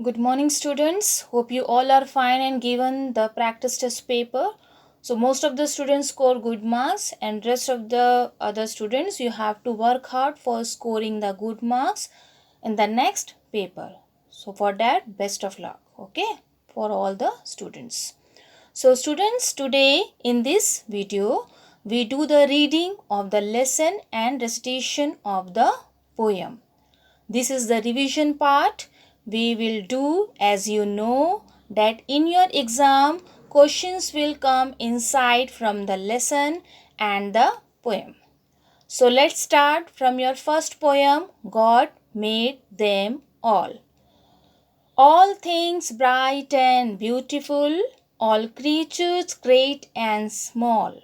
Good morning, students. Hope you all are fine and given the practice test paper. So most of the students score good marks, and rest of the other students you have to work hard for scoring the good marks in the next paper. So for that, best of luck. Okay, for all the students. So students, today in this video we do the reading of the lesson and recitation of the poem. This is the revision part. We will do, as you know, that in your exam questions will come inside from the lesson and the poem. So let's start from your first poem, God Made Them All. All things bright and beautiful, all creatures great and small,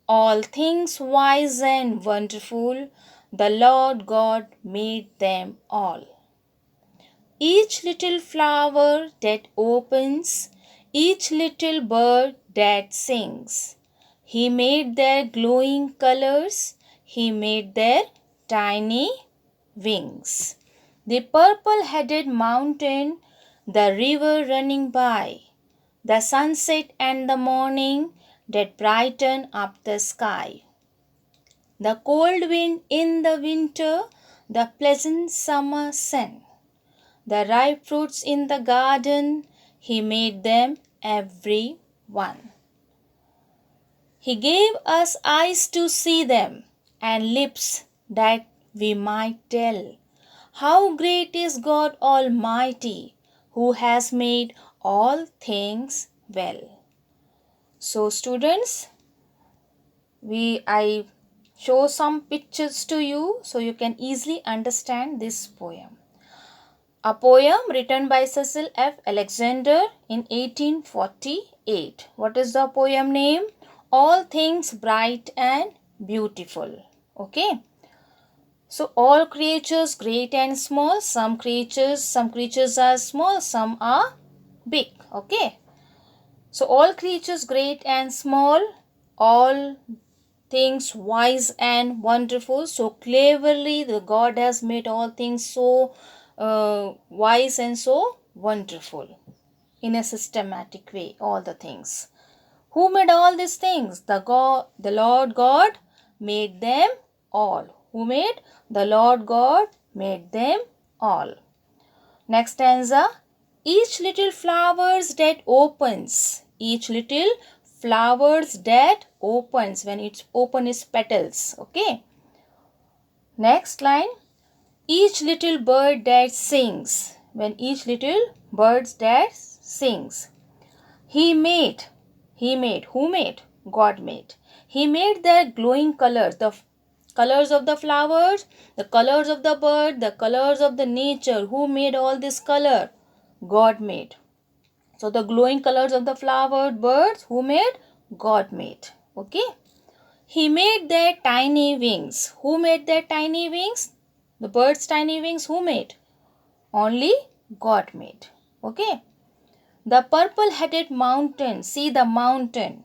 all things wise and wonderful, the Lord God made them all. Each little flower that opens, each little bird that sings, He made their glowing colors, He made their tiny wings. The purple-headed mountain, the river running by, the sunset and the morning that brighten up the sky. The cold wind in the winter, the pleasant summer sun, the ripe fruits in the garden, He made them every one. He gave us eyes to see them and lips that we might tell how great is God Almighty, who has made all things well. So students, I show some pictures to you so you can easily understand this poem. A poem written by Cecil F. Alexander in 1848. What is the poem name? All Things Bright and Beautiful. Okay. So all creatures great and small. Some creatures are small, some are big. Okay. So all creatures great and small, all things wise and wonderful. So cleverly the God has made all things so wise and so wonderful in a systematic way, all the things. Who made all these things? The Lord God made them all. Who made? The Lord God made them all. Next stanza. Each little flowers that opens. Each little flowers that opens. When it's open its petals. Okay. Next line. Each little bird that sings. When each little bird that sings. He made. Who made? God made. He made their glowing colors. The colors of the flowers, the colors of the bird, the colors of the nature. Who made all this color? God made. So the glowing colors of the flowered birds, who made? God made. Okay. He made their tiny wings. Who made their tiny wings? The bird's tiny wings, who made? Only God made. Okay. The purple-headed mountain. See the mountain.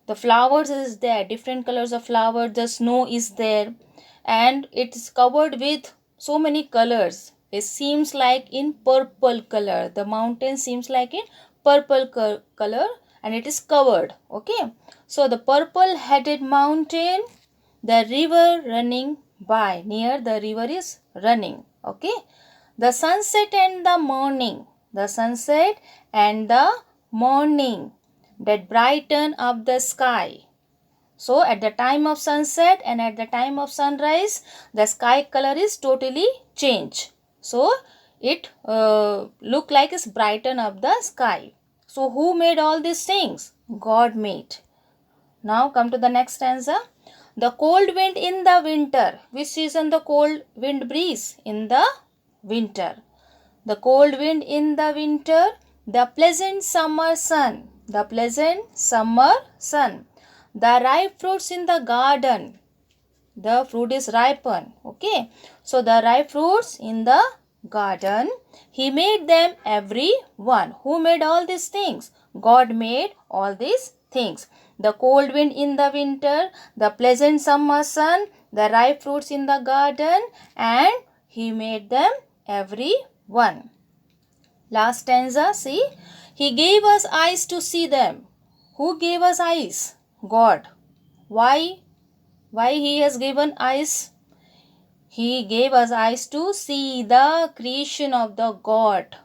The flowers is there. Different colors of flower. The snow is there. And it is covered with so many colors. It seems like in purple color. The mountain seems like in purple color. And it is covered. Okay. So the purple-headed mountain. The river running by. Near the river is running. Okay. The sunset and the morning. The sunset and the morning that brighten up the sky. So at the time of sunset and at the time of sunrise, the sky color is totally changed. So it look like it's brighten up the sky. So who made all these things? God made. Now come to the next stanza. The cold wind in the winter. Which season the cold wind breeze? In the winter. The cold wind in the winter. The pleasant summer sun. The pleasant summer sun. The ripe fruits in the garden. The fruit is ripen. Okay. So the ripe fruits in the garden. He made them every one. Who made all these things? God made all these things. The cold wind in the winter, the pleasant summer sun, the ripe fruits in the garden, and He made them every one. Last stanza, see, he gave us eyes to see them. Who gave us eyes? God. Why? Why he has given eyes? He gave us eyes to see the creation of the God,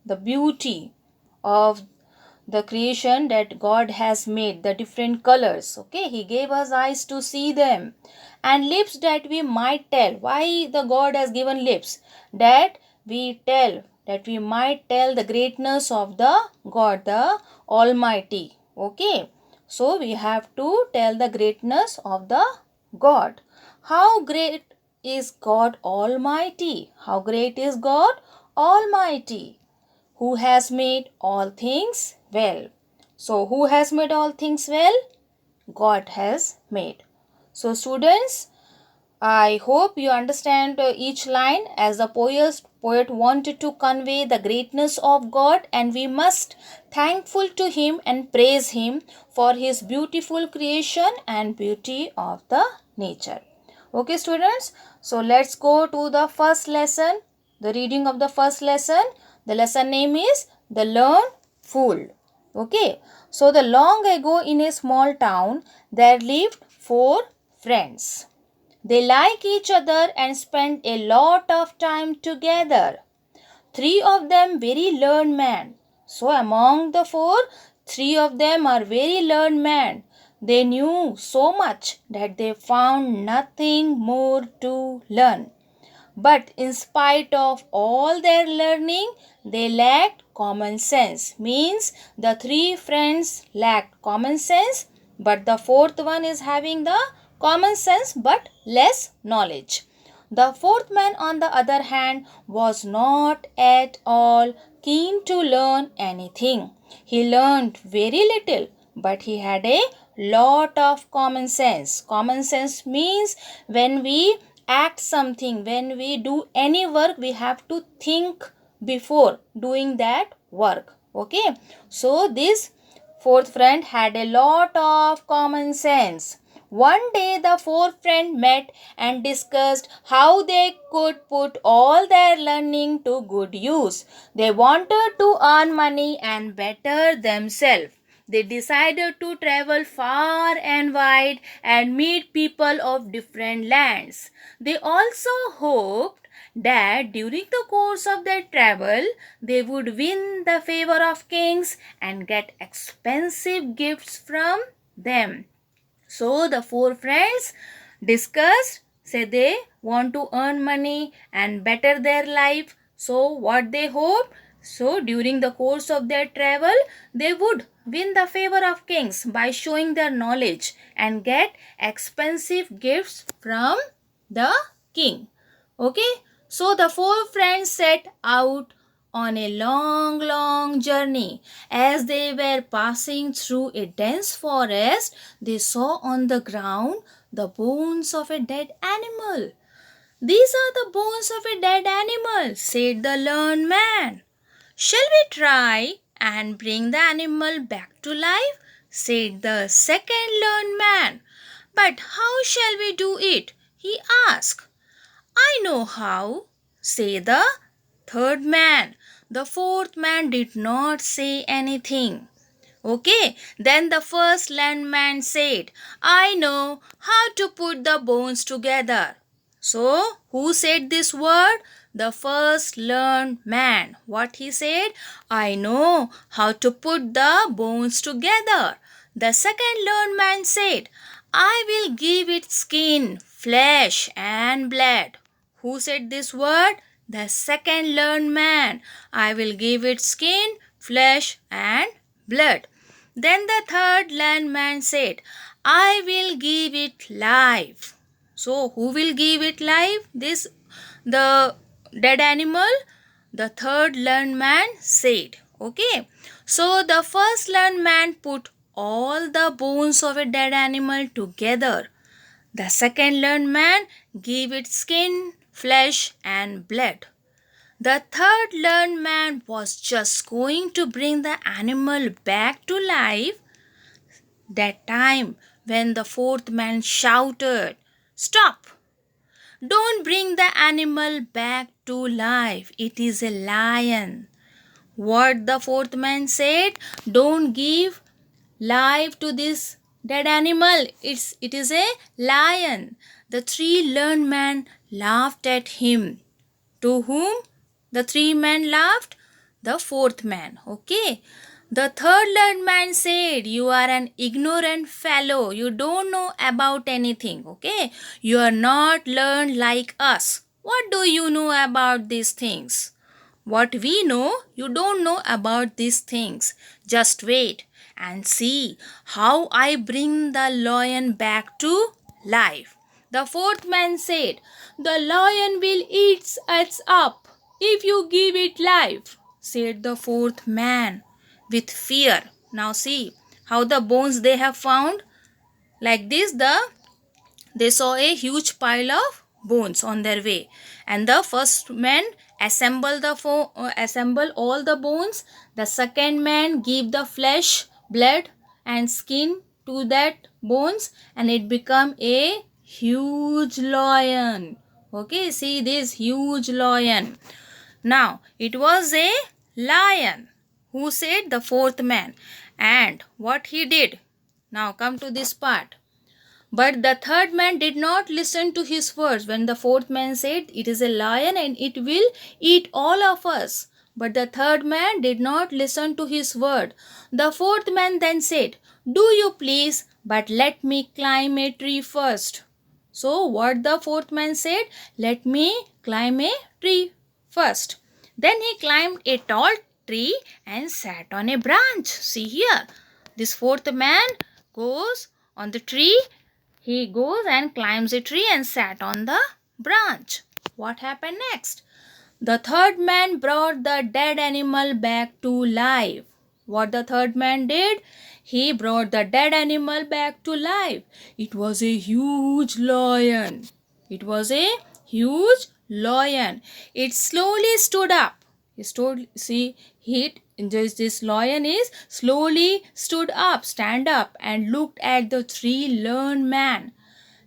the beauty of the creation that God has made, the different colors. Okay, he gave us eyes to see them, and lips that we might tell. Why the God has given lips? That we might tell the greatness of the God, the Almighty. Okay, so we have to tell the greatness of the God. How great is God Almighty? How great is God Almighty? Who has made all things well. So, who has made all things well? God has made. So, students, I hope you understand each line as the poet wanted to convey the greatness of God, and we must thankful to him and praise him for his beautiful creation and beauty of the nature. Okay, students, so let's go to the first lesson, the reading of the first lesson. The lesson name is The Learned Fool. Okay, so the long ago in a small town there lived four friends. They like each other and spend a lot of time together. Three of them very learned men. So among the four, three of them are very learned men. They knew so much that they found nothing more to learn. But in spite of all their learning, they lacked common sense. Means the three friends lacked common sense, but the fourth one is having the common sense but less knowledge. The fourth man, on the other hand, was not at all keen to learn anything. He learned very little, but he had a lot of common sense. Common sense means when we act something, when we do any work, we have to think before doing that work. Okay, so this fourth friend had a lot of common sense. One day the four friends met and discussed how they could put all their learning to good use. They wanted to earn money and better themselves. They decided to travel far and wide and meet people of different lands. They also hoped that during the course of their travel, they would win the favor of kings and get expensive gifts from them. So the four friends discussed, say they want to earn money and better their life. So what they hope? So during the course of their travel, they would win the favor of kings by showing their knowledge and get expensive gifts from the king. Okay, so the four friends set out on a long journey. As they were passing through a dense forest, they saw on the ground the bones of a dead animal. These are the bones of a dead animal, said the learned man. Shall we try and bring the animal back to life? Said the second learned man. But how shall we do it? He asked. I know how, said the third man. The fourth man did not say anything. Okay, then the first landman said, I know how to put the bones together. So, who said this word? The first learned man. What he said? I know how to put the bones together. The second learned man said, I will give it skin, flesh, and blood. Who said this word? The second learned man. I will give it skin, flesh, and blood. Then the third learned man said, I will give it life. So, who will give it life? The dead animal? The third learned man said. Okay. So, the first learned man put all the bones of a dead animal together. The second learned man gave it skin, flesh, and blood. The third learned man was just going to bring the animal back to life. That time when the fourth man shouted, Stop! Don't bring the animal back to life. It is a lion. what the fourth man said? Don't give life to this dead animal. It is a lion. The three learned men laughed at him. To whom the three men laughed? The fourth man. Okay. The third learned man said, you are an ignorant fellow. You don't know about anything. Okay. You are not learned like us. What do you know about these things? What we know, you don't know about these things. Just wait and see how I bring the lion back to life. The fourth man said, the lion will eat us up if you give it life, said the fourth man with fear. Now see how the bones they have found. Like this, they saw a huge pile of bones on their way, and the first man assemble all the bones. The second man give the flesh, blood, and skin to that bones, and it become a huge lion. Okay, see this huge lion. Now it was a lion who said the fourth man, and what he did. Now come to this part. But the third man did not listen to his words when the fourth man said, it is a lion and it will eat all of us. But the third man did not listen to his word. The fourth man then said, do you please, but let me climb a tree first. So what the fourth man said? Let me climb a tree first. Then he climbed a tall tree and sat on a branch. See here, this fourth man goes on the tree. He goes and climbs a tree and sat on the branch. What happened next? The third man brought the dead animal back to life. What the third man did? He brought the dead animal back to life. It was a huge lion. It was a huge lion. It slowly stood up. This lion is slowly stand up and looked at the three learned men.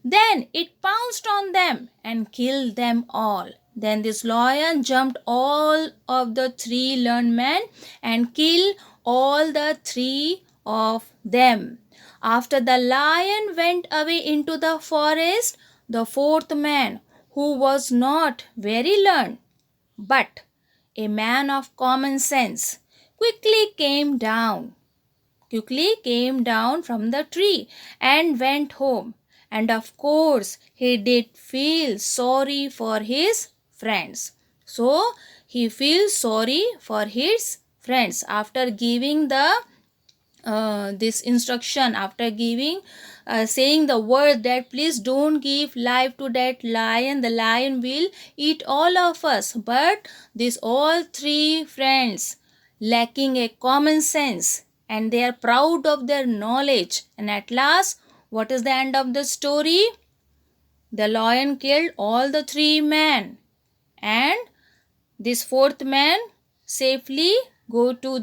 Then it pounced on them and killed them all. Then this lion jumped all of the three learned men and killed all the three of them. After the lion went away into the forest, the fourth man, who was not very learned, but a man of common sense, quickly came down from the tree and went home. And of course, he did feel sorry for his friends. So, he feels sorry for his friends after giving this instruction, after saying the word that please don't give life to that lion, the lion will eat all of us. But these all three friends lacking a common sense, and they are proud of their knowledge, and at last what is the end of the story? The lion killed all the three men, and this fourth man safely go to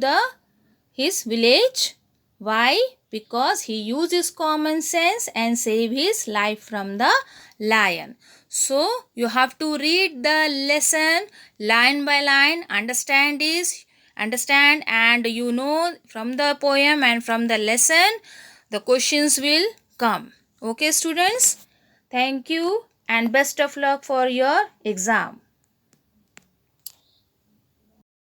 his village. Why? Because he used his common sense and save his life from the lion. So you have to read the lesson line by line, understand, and you know from the poem and from the lesson the questions will come. Okay students, thank you and best of luck for your exam.